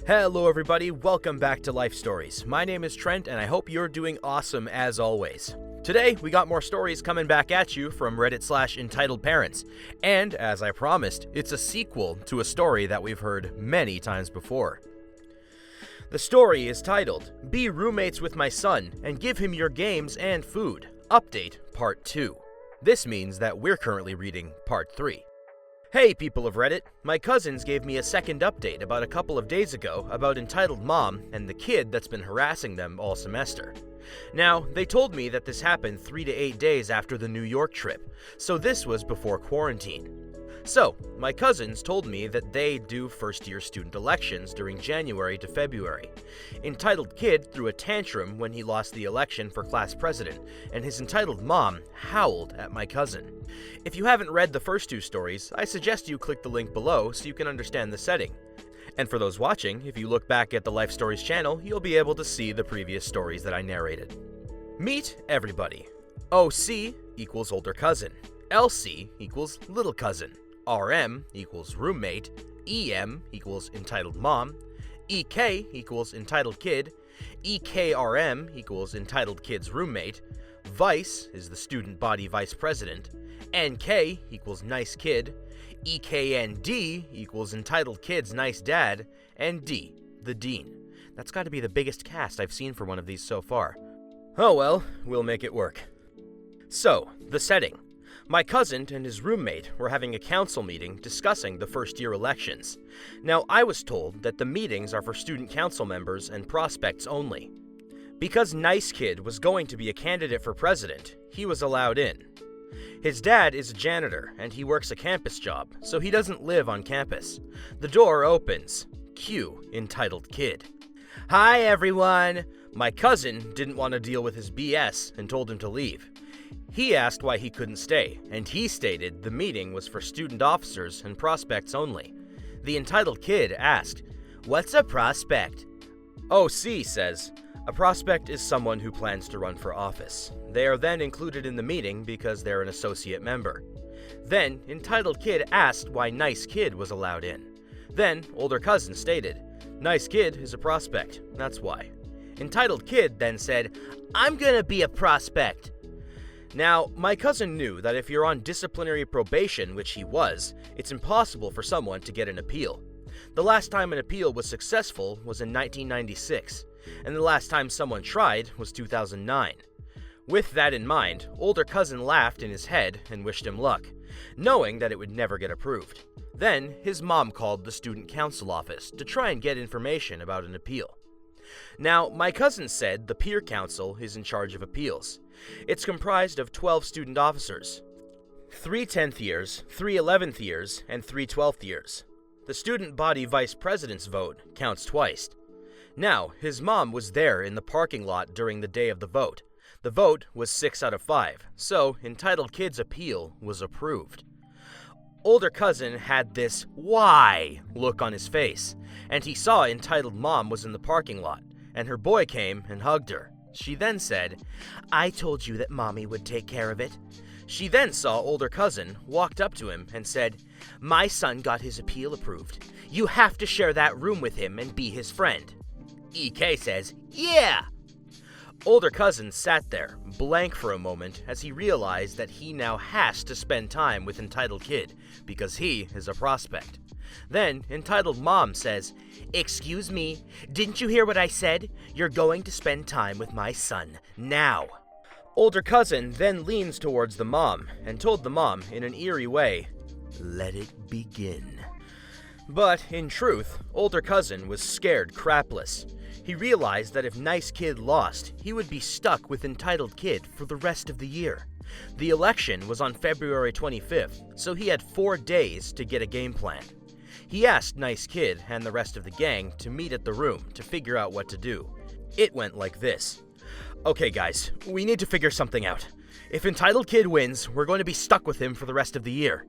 Hello everybody, welcome back to Life Stories. My name is Trent and I hope you're doing awesome as always. Today, we got more stories coming back at you from Reddit/entitledparents. And, as I promised, it's a sequel to a story that we've heard many times before. The story is titled, Be Roommates with My Son and Give Him Your Games and Food. Update Part 2. This means that we're currently reading Part 3. Hey people of Reddit, my cousins gave me a second update about a couple of days ago about entitled mom and the kid that's been harassing them all semester. Now, they told me that this happened 3 to 8 days after the New York trip, so this was before quarantine. So, my cousins told me that they do first-year student elections during January to February. Entitled kid threw a tantrum when he lost the election for class president, and his entitled mom howled at my cousin. If you haven't read the first two stories, I suggest you click the link below so you can understand the setting. And for those watching, if you look back at the Life Stories channel, you'll be able to see the previous stories that I narrated. Meet everybody. OC equals older cousin. LC equals little cousin. RM equals roommate. EM equals entitled mom. EK equals entitled kid. EKRM equals entitled kid's roommate. Vice is the student body vice president. NK equals nice kid. EKND equals entitled kid's nice dad. And D, the dean. That's got to be the biggest cast I've seen for one of these so far. Oh well, we'll make it work. So, the setting. My cousin and his roommate were having a council meeting discussing the first-year elections. Now, I was told that the meetings are for student council members and prospects only. Because Nice Kid was going to be a candidate for president, he was allowed in. His dad is a janitor, and he works a campus job, so he doesn't live on campus. The door opens. Cue entitled kid. Hi, everyone! My cousin didn't want to deal with his BS and told him to leave. He asked why he couldn't stay, and he stated the meeting was for student officers and prospects only. The entitled kid asked, "What's a prospect?" OC says, "A prospect is someone who plans to run for office. They are then included in the meeting because they're an associate member." Then, entitled kid asked why Nice Kid was allowed in. Then, older cousin stated, "Nice Kid is a prospect, that's why." Entitled kid then said, "I'm gonna be a prospect." Now, my cousin knew that if you're on disciplinary probation, which he was, it's impossible for someone to get an appeal. The last time an appeal was successful was in 1996, and the last time someone tried was 2009. With that in mind, older cousin laughed in his head and wished him luck, knowing that it would never get approved. Then, his mom called the student council office to try and get information about an appeal. Now, my cousin said the peer council is in charge of appeals. It's comprised of 12 student officers, 3 10th years, 3 11th years, and 3 12th years. The student body vice president's vote counts twice. Now, his mom was there in the parking lot during the day of the vote. The vote was 6 out of 5, so entitled kid's appeal was approved. Older cousin had this "why" look on his face, and he saw entitled mom was in the parking lot, and her boy came and hugged her. She then said, "I told you that mommy would take care of it." She then saw older cousin, walked up to him, and said, "My son got his appeal approved. You have to share that room with him and be his friend." EK says, "Yeah!" Older cousin sat there, blank for a moment, as he realized that he now has to spend time with entitled kid, because he is a prospect. Then, entitled mom says, "Excuse me, didn't you hear what I said? You're going to spend time with my son, now." Older cousin then leans towards the mom, and told the mom in an eerie way, "Let it begin." But, in truth, older cousin was scared crapless. He realized that if Nice Kid lost, he would be stuck with entitled kid for the rest of the year. The election was on February 25th, so he had 4 days to get a game plan. He asked Nice Kid and the rest of the gang to meet at the room to figure out what to do. It went like this. "Okay guys, we need to figure something out. If entitled kid wins, we're going to be stuck with him for the rest of the year."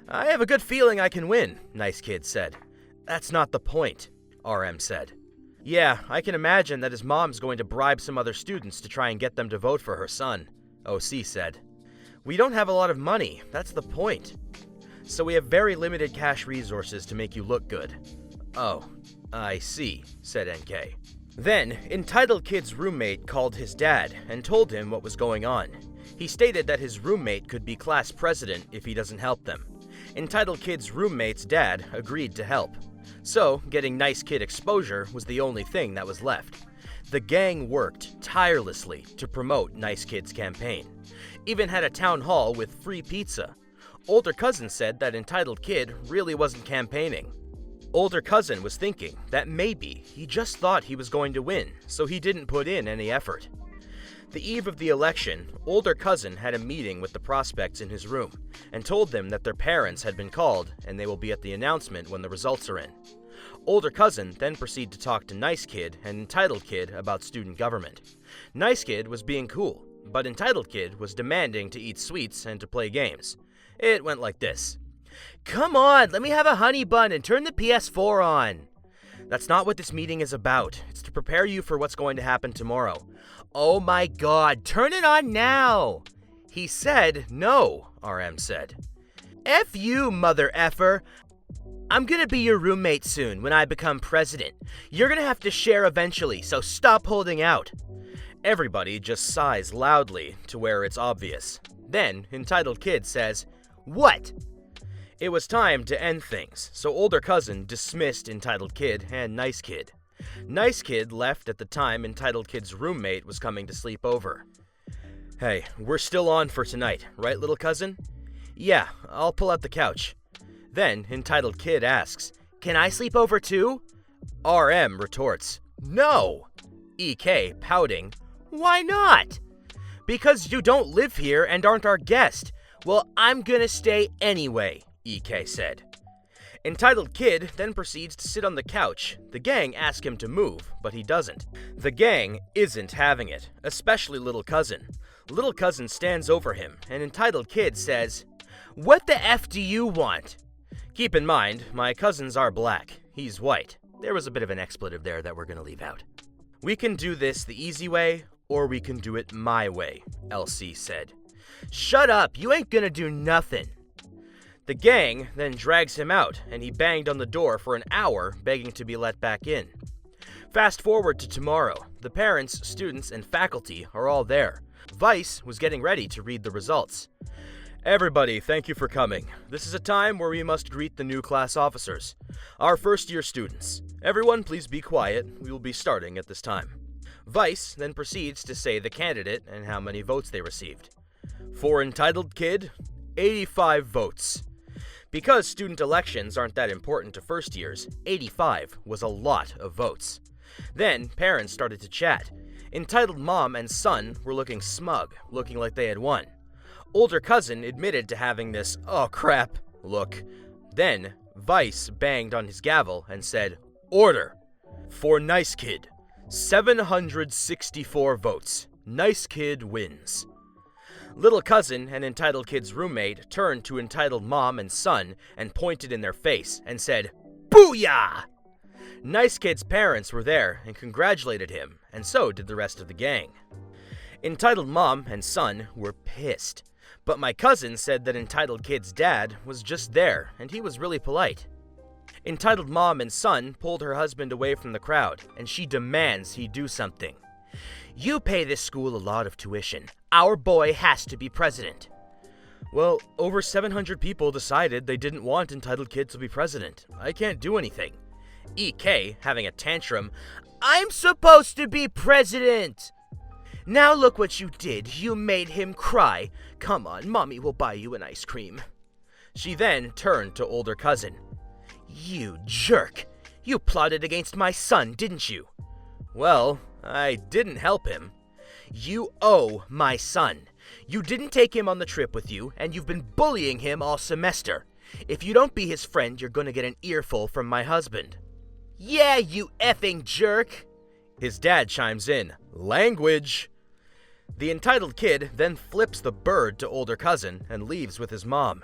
"I have a good feeling I can win," Nice Kid said. "That's not the point," RM said. "Yeah, I can imagine that his mom's going to bribe some other students to try and get them to vote for her son," OC said. "We don't have a lot of money, that's the point. So we have very limited cash resources to make you look good." "Oh, "I see," said NK. Then, Entitled Kid's roommate called his dad and told him what was going on. He stated that his roommate could be class president if he doesn't help them. Entitled Kid's roommate's dad agreed to help. So, getting Nice Kid exposure was the only thing that was left. The gang worked tirelessly to promote Nice Kid's campaign. Even had a town hall with free pizza. Older cousin said that Entitled Kid really wasn't campaigning. Older cousin was thinking that maybe he just thought he was going to win, so he didn't put in any effort. The eve of the election, older cousin had a meeting with the prospects in his room and told them that their parents had been called and they will be at the announcement when the results are in. Older cousin then proceeded to talk to Nice Kid and Entitled Kid about student government. Nice Kid was being cool, but Entitled Kid was demanding to eat sweets and to play games. It went like this. "Come on, let me have a honey bun and turn the PS4 on." "That's not what this meeting is about. It's to prepare you for what's going to happen tomorrow." "Oh my god, turn it on now!" He said no, RM said. "F you, mother effer. I'm gonna be your roommate soon when I become president. You're gonna have to share eventually, so stop holding out." Everybody just sighs loudly to where it's obvious. Then, Entitled Kid says, "What?" It was time to end things, so older cousin dismissed Entitled Kid and Nice Kid. Nice Kid left at the time Entitled Kid's roommate was coming to sleep over. "Hey, we're still on for tonight, right, little cousin?" "Yeah, I'll pull out the couch." Then Entitled Kid asks, "Can I sleep over too?" RM retorts, "No." EK pouting, "Why not?" "Because you don't live here and aren't our guest." "Well, I'm gonna stay anyway," EK said. Entitled Kid then proceeds to sit on the couch. The gang ask him to move, but he doesn't. The gang isn't having it, especially little cousin. Little cousin stands over him, and Entitled Kid says, "What the F do you want?" Keep in mind, my cousins are black. He's white. There was a bit of an expletive there that we're gonna leave out. "We can do this the easy way, or we can do it my way," LC said. "Shut up, you ain't gonna do nothing." The gang then drags him out, and he banged on the door for an hour, begging to be let back in. Fast forward to tomorrow. The parents, students, and faculty are all there. Vice was getting ready to read the results. "Everybody, thank you for coming. This is a time where we must greet the new class officers, our first-year students. Everyone, please be quiet. We will be starting at this time." Vice then proceeds to say the candidate and how many votes they received. For Entitled Kid, 85 votes. Because student elections aren't that important to first years, 85 was a lot of votes. Then parents started to chat. Entitled mom and son were looking smug, looking like they had won. Older cousin admitted to having this "oh crap" look. Then Vice banged on his gavel and said, "Order!" For Nice Kid, 764 votes. Nice Kid wins. Little cousin and Entitled Kid's roommate turned to Entitled mom and son and pointed in their face and said, "Booyah!" Nice Kid's parents were there and congratulated him, and so did the rest of the gang. Entitled mom and son were pissed, but my cousin said that Entitled Kid's dad was just there and he was really polite. Entitled mom and son pulled her husband away from the crowd, and she demands he do something. "You pay this school a lot of tuition. Our boy has to be president." Well, over 700 people decided they didn't want Entitled Kid to be president. I can't do anything. EK, having a tantrum, "I'm supposed to be president!" "Now look what you did. You made him cry. Come on, mommy will buy you an ice cream." She then turned to older cousin. "You jerk! You plotted against my son, didn't you?" "Well, I didn't help him." "You owe my son. You didn't take him on the trip with you, and you've been bullying him all semester. If you don't be his friend, you're gonna get an earful from my husband." "Yeah, you effing jerk!" His dad chimes in, "Language!" The Entitled Kid then flips the bird to older cousin and leaves with his mom.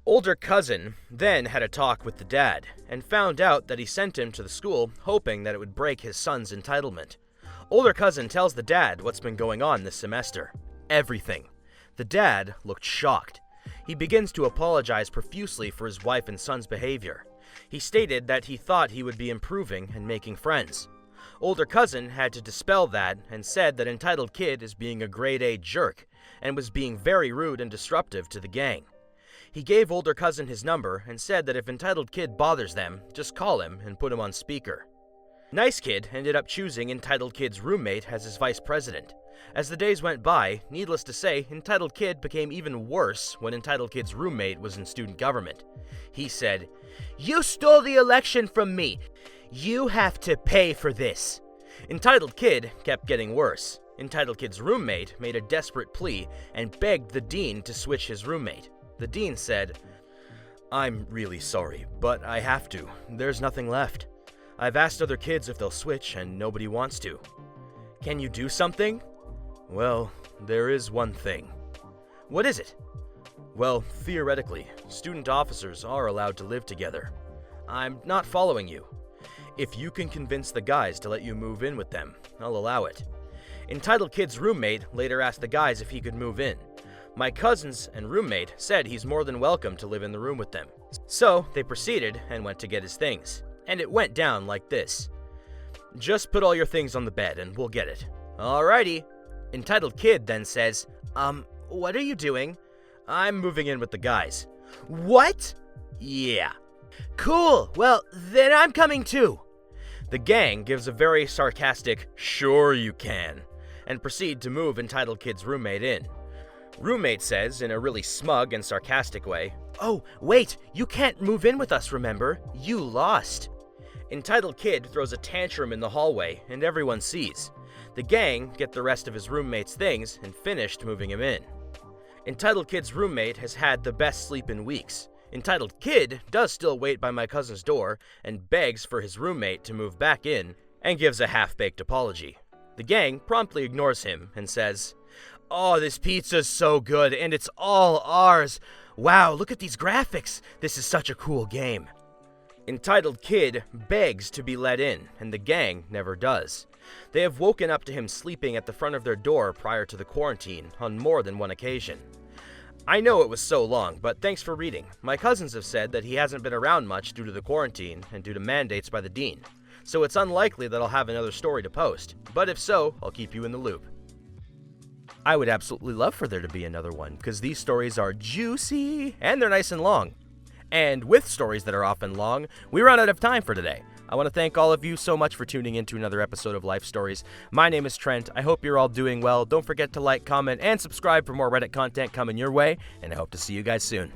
Older cousin then had a talk with the dad and found out that he sent him to the school hoping that it would break his son's entitlement. Older cousin tells the dad what's been going on this semester. Everything. The dad looked shocked. He begins to apologize profusely for his wife and son's behavior. He stated that he thought he would be improving and making friends. Older cousin had to dispel that and said that entitled kid is being a grade A jerk and was being very rude and disruptive to the gang. He gave older cousin his number and said that if entitled kid bothers them, just call him and put him on speaker. Nice kid ended up choosing entitled kid's roommate as his vice president. As the days went by, needless to say, entitled kid became even worse when entitled kid's roommate was in student government. He said, "You stole the election from me. You have to pay for this." Entitled kid kept getting worse. Entitled kid's roommate made a desperate plea and begged the dean to switch his roommate. The dean said, "I'm really sorry, but I have to. There's nothing left. I've asked other kids if they'll switch and nobody wants to." "Can you do something?" "Well, there is one thing." "What is it?" "Well, theoretically, student officers are allowed to live together." "I'm not following you." "If you can convince the guys to let you move in with them, I'll allow it." Entitled kid's roommate later asked the guys if he could move in. My cousins and roommate said he's more than welcome to live in the room with them. So they proceeded and went to get his things. And it went down like this. "Just put all your things on the bed and we'll get it." "Alrighty." Entitled kid then says, What are you doing?" "I'm moving in with the guys." "What?" "Yeah." "Cool, well, then I'm coming too." The gang gives a very sarcastic, "Sure you can," and proceed to move entitled kid's roommate in. Roommate says, in a really smug and sarcastic way, "Oh, wait, you can't move in with us, remember? You lost." Entitled kid throws a tantrum in the hallway, and everyone sees. The gang get the rest of his roommate's things and finished moving him in. Entitled kid's roommate has had the best sleep in weeks. Entitled kid does still wait by my cousin's door and begs for his roommate to move back in and gives a half-baked apology. The gang promptly ignores him and says, "Oh, this pizza's so good, and it's all ours. Wow, look at these graphics. This is such a cool game." Entitled kid begs to be let in, and the gang never does. They have woken up to him sleeping at the front of their door prior to the quarantine on more than one occasion. I know it was so long, but thanks for reading. My cousins have said that he hasn't been around much due to the quarantine and due to mandates by the dean, so it's unlikely that I'll have another story to post, but if so, I'll keep you in the loop. I would absolutely love for there to be another one, because these stories are juicy, and they're nice and long. And with stories that are often long, we run out of time for today. I want to thank all of you so much for tuning in to another episode of Life Stories. My name is Trent. I hope you're all doing well. Don't forget to like, comment, and subscribe for more Reddit content coming your way, and I hope to see you guys soon.